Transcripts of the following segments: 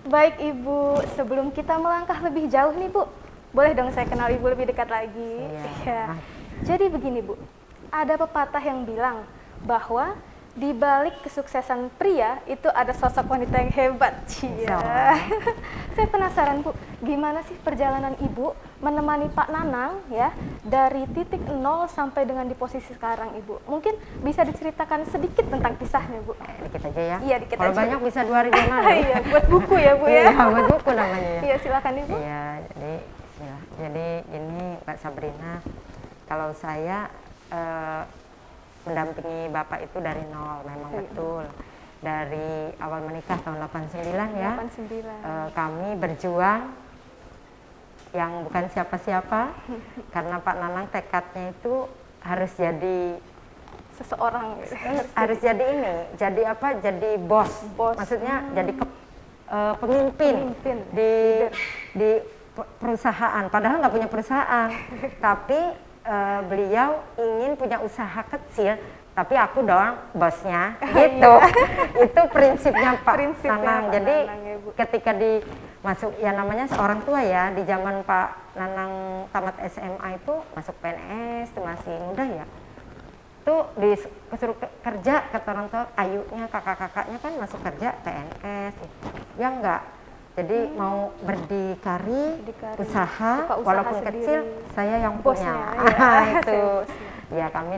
Baik Ibu, sebelum kita melangkah lebih jauh nih Bu, boleh dong saya kenal Ibu lebih dekat lagi? Iya. Jadi begini Bu, ada pepatah yang bilang bahwa di balik kesuksesan pria itu ada sosok wanita yang hebat. Saya penasaran Bu, gimana sih perjalanan Ibu menemani Pak Nanang ya dari titik nol sampai dengan di posisi sekarang Ibu? Mungkin bisa diceritakan sedikit tentang kisahnya Bu? Dikit aja ya. Iya, dikit Kalau aja. banyak bisa 2 jurnal. Iya, buat buku ya Bu ya. Iya, buat buku namanya ya. Iya, silakan Ibu. Iya, jadi ini Mbak Sabrina, kalau saya mendampingi Bapak itu dari nol, memang betul. Dari awal menikah tahun 89 ya. 89. Kami berjuang yang bukan siapa-siapa karena Pak Nanang tekadnya itu harus jadi Seseorang harus jadi ini, jadi apa? Jadi bos. Maksudnya jadi pemimpin di perusahaan. Padahal nggak punya perusahaan, tapi beliau ingin punya usaha kecil. Tapi aku dong bosnya, gitu. Itu prinsipnya Pak Nanang. Jadi ketika masuk ya namanya seorang tua ya, di zaman Pak Nanang tamat SMA itu masuk PNS, itu masih muda ya. Itu disuruh kerja kata orang tua, ayunya kakak-kakaknya kan masuk kerja PNS. Ya enggak. Jadi mau berdikari, usaha walaupun sendiri. Kecil, saya yang Bosnya, punya. Itu. Ya kami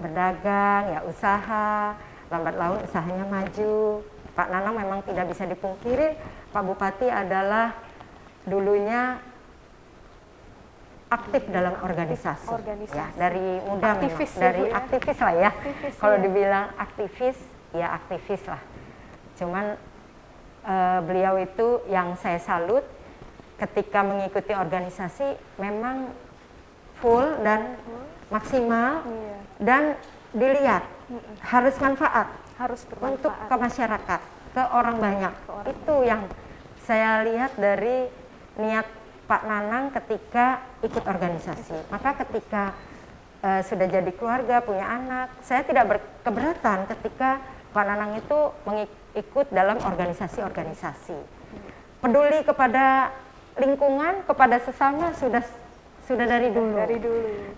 berdagang, ya usaha, lambat laun usahanya maju. Pak Nanang memang tidak bisa dipungkiri, Pak Bupati adalah dulunya aktif dalam organisasi. Ya, dari muda aktivis memang, dari ya, aktivis lah ya. Kalau dibilang aktivis, ya aktivis lah. Cuman beliau itu yang saya salut ketika mengikuti organisasi memang full dan maksimal dan dilihat harus manfaat, untuk ke masyarakat, ke orang banyak. Itu yang saya lihat dari niat Pak Nanang ketika ikut organisasi. Maka ketika sudah jadi keluarga, punya anak, saya tidak berkeberatan ketika Pak Nanang itu ikut dalam organisasi-organisasi. Peduli kepada lingkungan, kepada sesama sudah dari dulu.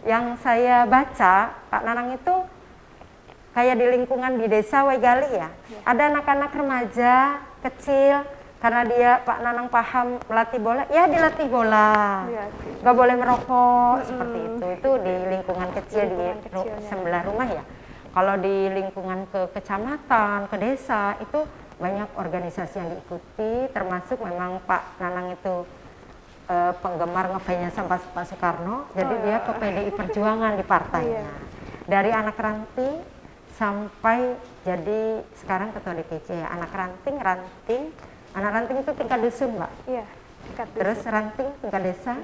Yang saya baca, Pak Nanang itu kayak di lingkungan di desa Waigali ya. Ada anak-anak remaja kecil, karena dia Pak Nanang paham melatih bola, ya dilatih bola. Gak boleh merokok, seperti itu. Itu di lingkungan kecil di sebelah rumah ya. Kalau di lingkungan ke kecamatan, ke desa, itu banyak organisasi yang diikuti, termasuk memang Pak Nanang itu penggemar ngefansnya sama Pak Soekarno, jadi dia ke PDI Perjuangan di partainya. Dari anak ranting sampai jadi sekarang ketua DPC ya. Anak ranting, anak ranting itu tingkat dusun Mbak. Iya. Terus ranting tingkat desa,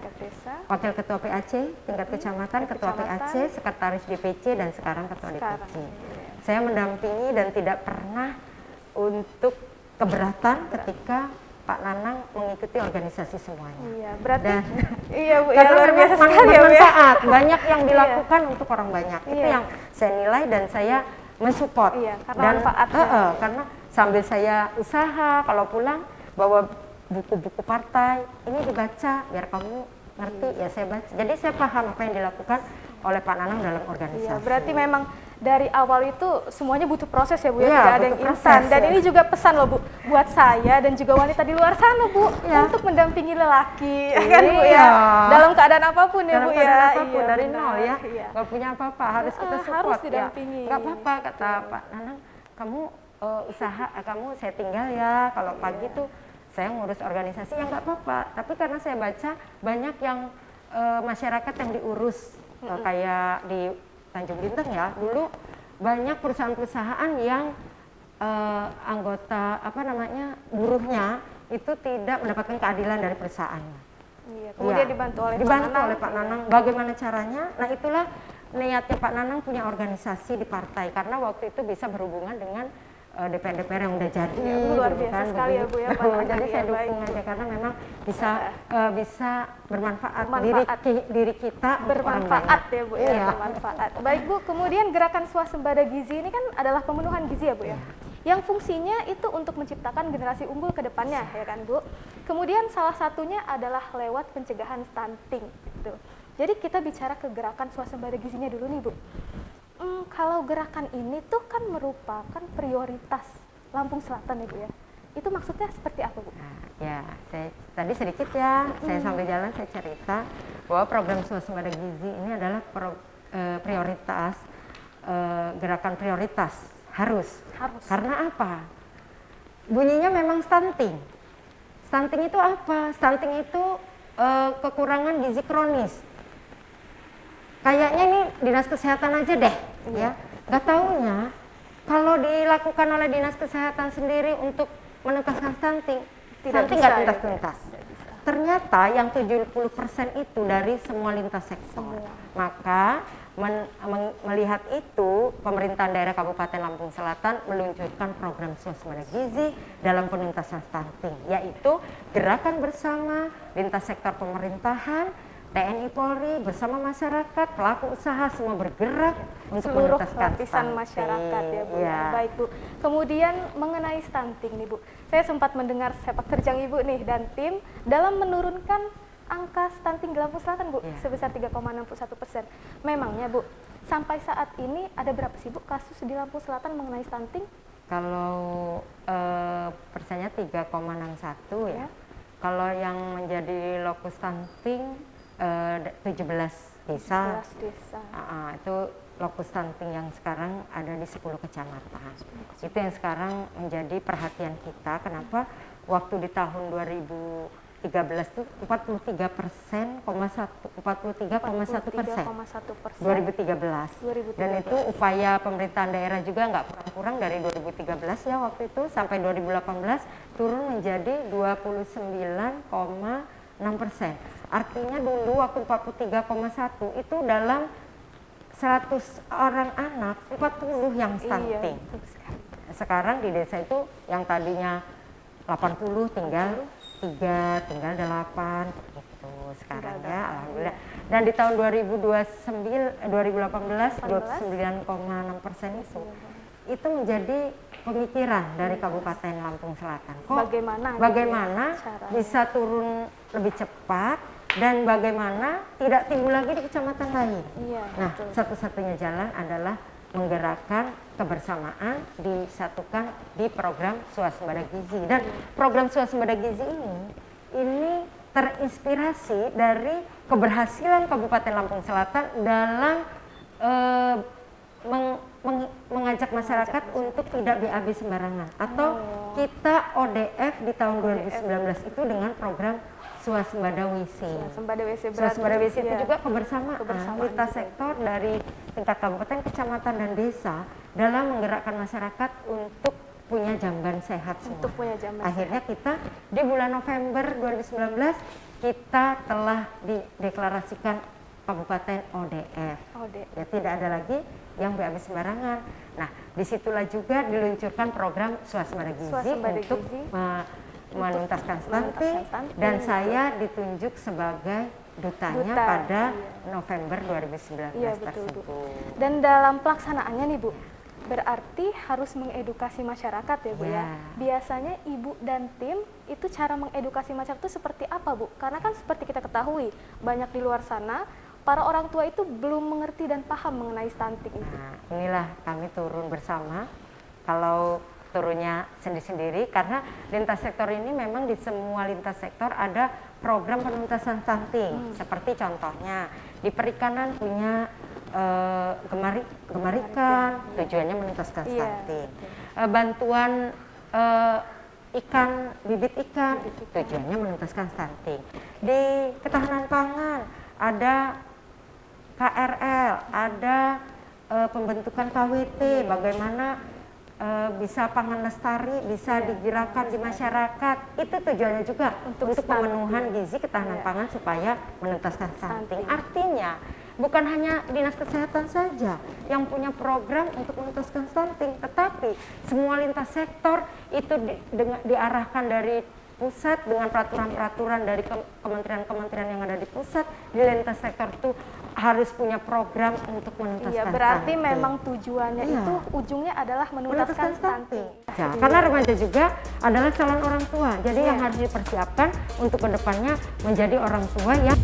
wakil ketua PAC, tingkat kecamatan, ketua PAC, sekretaris DPC dan sekarang ketua DPC. Saya mendampingi dan tidak pernah untuk keberatan ketika Pak Nanang mengikuti organisasi semuanya. Iya, berarti iya Bu, ya luar biasa sekali ya Bu. Banyak yang dilakukan untuk orang banyak. Itu yang saya nilai dan saya mensupport. Karena manfaatnya. Karena sambil saya usaha, kalau pulang bawa buku-buku partai, ini dibaca biar kamu ngerti ya saya baca. Jadi saya paham apa yang dilakukan oleh Pak Nanang dalam organisasi. Iya, berarti memang dari awal itu semuanya butuh proses ya Bu, ya, tidak ada yang instan. Dan ini juga pesan loh Bu, buat saya dan juga wanita di luar sana Bu, untuk mendampingi lelaki, kan Bu ya, dalam keadaan apapun ya Bu ya. Apapun, dari nol ya, nggak punya apa-apa, harus kita support harus didampingi. Nggak apa-apa kata Pak Nanang, kamu usaha, kamu saya tinggal ya, kalau pagi tuh saya ngurus organisasi ya nggak apa-apa. Tapi karena saya baca banyak yang masyarakat yang diurus, kayak di Tanjung Bintang ya, dulu banyak perusahaan-perusahaan yang anggota buruhnya itu tidak mendapatkan keadilan dari perusahaannya. Kemudian dibantu oleh Pak Nanang. Bagaimana caranya? Nah itulah niatnya Pak Nanang punya organisasi di partai, karena waktu itu bisa berhubungan dengan DPR yang udah jadi. Luar biasa sekali ya Bu ya. Jadi saya dukung aja karena memang bisa bermanfaat. Diri kita bermanfaat ya Bu ya, bermanfaat. Baik Bu, kemudian gerakan swasembada gizi ini kan adalah pemenuhan gizi ya Bu ya. yang fungsinya itu untuk menciptakan generasi unggul ke depannya, ya kan Bu. Kemudian salah satunya adalah lewat pencegahan stunting gitu. Jadi kita bicara ke gerakan swasembada gizinya dulu nih Bu. Kalau gerakan ini tuh kan merupakan prioritas Lampung Selatan ya Bu ya. Itu maksudnya seperti apa Bu? Nah, ya, saya tadi sedikit ya, saya sambil jalan saya cerita bahwa program swasembada gizi ini adalah prioritas, gerakan prioritas harus. Karena apa? Bunyinya memang stunting. Stunting itu apa? Stunting itu kekurangan gizi kronis. Kayaknya ini dinas kesehatan aja deh, ya. Gak taunya kalau dilakukan oleh dinas kesehatan sendiri untuk menuntaskan stunting, stunting nggak tuntas-tuntas. Ternyata yang 70% itu dari semua lintas sektor. Maka melihat itu, pemerintahan daerah Kabupaten Lampung Selatan meluncurkan program swasembada gizi dalam penuntasan stunting, yaitu gerakan bersama lintas sektor pemerintahan, TNI Polri bersama masyarakat, pelaku usaha semua bergerak untuk seluruh menuntaskan lapisan stunting. masyarakat ya Bu. Ya. Baik Bu. Kemudian mengenai stunting nih Bu, saya sempat mendengar sepak terjang Ibu nih dan tim dalam menurunkan angka stunting di Lampung Selatan Bu sebesar 3,61%. Memangnya Bu, sampai saat ini ada berapa sih Bu kasus di Lampung Selatan mengenai stunting? Kalau persennya 3,61 ya. Kalau yang menjadi lokus stunting 17 desa. 17 desa. Itu lokus stunting yang sekarang ada di 10 kecamatan. Itu yang sekarang menjadi perhatian kita. Kenapa? Waktu di tahun 2013 itu 43,1%. 2013. Dan itu upaya pemerintahan daerah juga nggak kurang-kurang dari 2013 ya waktu itu sampai 2018 turun menjadi 29,6%. Artinya dulu waktu 43,1 itu dalam 100 orang anak 40 yang stunting. Sekarang di desa itu yang tadinya 80 tinggal 3, tinggal 8 gitu sekarang ya, alhamdulillah. Dan di tahun 2018 29,6% itu menjadi pemikiran dari Kabupaten Lampung Selatan. Bagaimana bisa turun lebih cepat dan bagaimana tidak timbul lagi di kecamatan lain. Nah, satu-satunya jalan adalah menggerakkan kebersamaan disatukan di program swasembada gizi. Dan program swasembada gizi ini terinspirasi dari keberhasilan Kabupaten Lampung Selatan dalam mengajak masyarakat untuk tidak BAB sembarangan atau kita ODF di tahun 2019 itu dengan program swasembada WC. Swasembada WC itu juga kebersamaan lintas sektor dari tingkat kabupaten, kecamatan dan desa dalam menggerakkan masyarakat untuk punya jamban sehat semua. Akhirnya kita di bulan November 2019 kita telah dideklarasikan Kabupaten ODF. Ya, tidak ada lagi yang BAB sembarangan. Nah, disitulah juga diluncurkan program swasembada gizi untuk menuntaskan stunting dan saya ditunjuk sebagai dutanya pada November 2019 tersebut. Dan dalam pelaksanaannya nih Bu, berarti harus mengedukasi masyarakat ya Bu ya. Biasanya Ibu dan tim itu cara mengedukasi masyarakat itu seperti apa Bu? Karena kan seperti kita ketahui banyak di luar sana para orang tua itu belum mengerti dan paham mengenai stunting itu. Nah, inilah kami turun bersama. Kalau turunnya sendiri-sendiri karena lintas sektor ini memang di semua lintas sektor ada program penuntasan stunting. Seperti contohnya di perikanan punya gemar ikan, tujuannya menuntaskan stunting. Bantuan ikan, bibit ikan, tujuannya menuntaskan stunting. Di ketahanan pangan ada KRL, ada pembentukan KWT, bagaimana bisa pangan lestari, bisa digerakkan di masyarakat. Itu tujuannya juga untuk pemenuhan gizi ketahanan pangan supaya menuntaskan stunting. Artinya bukan hanya dinas kesehatan saja yang punya program untuk menuntaskan stunting, tetapi semua lintas sektor itu diarahkan dari pusat dengan peraturan-peraturan dari kementerian-kementerian yang ada di pusat. Di lintas sektor itu harus punya program untuk menuntaskan Iya, berarti stunting. memang tujuannya Iya. itu ujungnya adalah menuntaskan stunting. Ya, karena remaja juga adalah calon orang tua, jadi Iya. yang harus dipersiapkan untuk kedepannya menjadi orang tua yang